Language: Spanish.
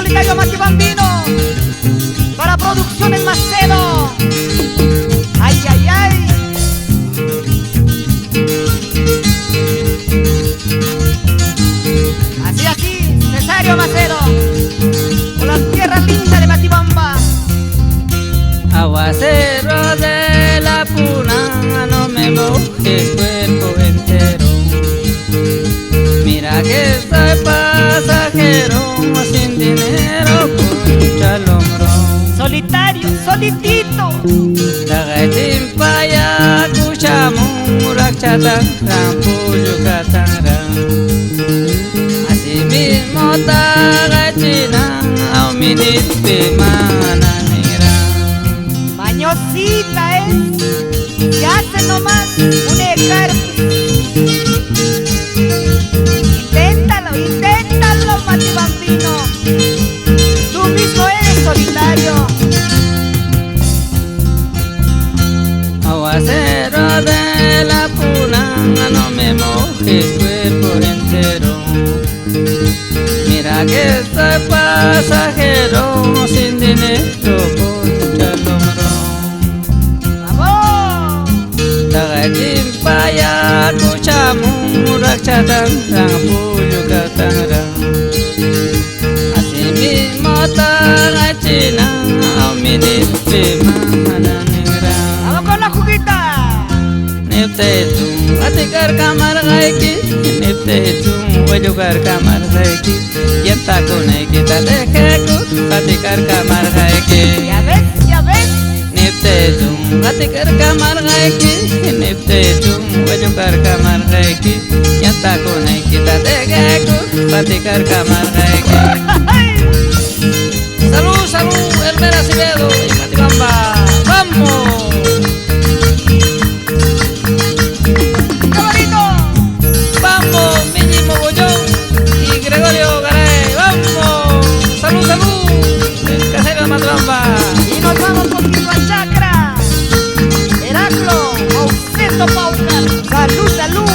Solitario Mati Bambino, para Producciones Macedo. Ay, ay, ay. Así, así, Cesario Macedo, con las tierras lindas de Matibamba. Aguacero de la Puna, no me mojes cuerpo entero. Mira que soy pasajero, sin dinero, pucha al hombro. Solitario, solitito. Tagachimpaya, cuchamurak, chatang, rampuyo, catang. Así mismo tagachina, auminit, pimana, negra. Mañosita es, que hace nomás un ejército. Inténtalo, inténtalo, Mati Bambino. Tú mismo eres solitario. Aguacero de la Puna, no me mojes cuerpo entero. Mira que soy pasajero, sin dinero, poncha al hombro. ¡Vamos! Tagachimpaya, cuchamurak, chatang, rampuyo, catang. Así mismo tagachina, auminit, pimana, negra. ¡Vamos con la juguita! Niptetum, atikar kamar gaiki, niptetum, wajukar kamar gaiki. Yenta kune kita dekeku, atikar kamar gaiki. Ya ves, ya ves. Niptetum, atikar kamar gaiki, niptetum, wajukar kamar gaiki. Yenta kune kita dekeku, atikar kamar gaiki. Salud, salud, Elmer Acevedo y Matibamba. ¡Vamos! ¡Vamos, Mini Mogollón y Gregorio Garay! ¡Vamos! ¡Salud, salud! El casero de Matibamba. Y nos vamos contigo a Chacra. Heraclo, Auxeto Paucar. Salud, salud.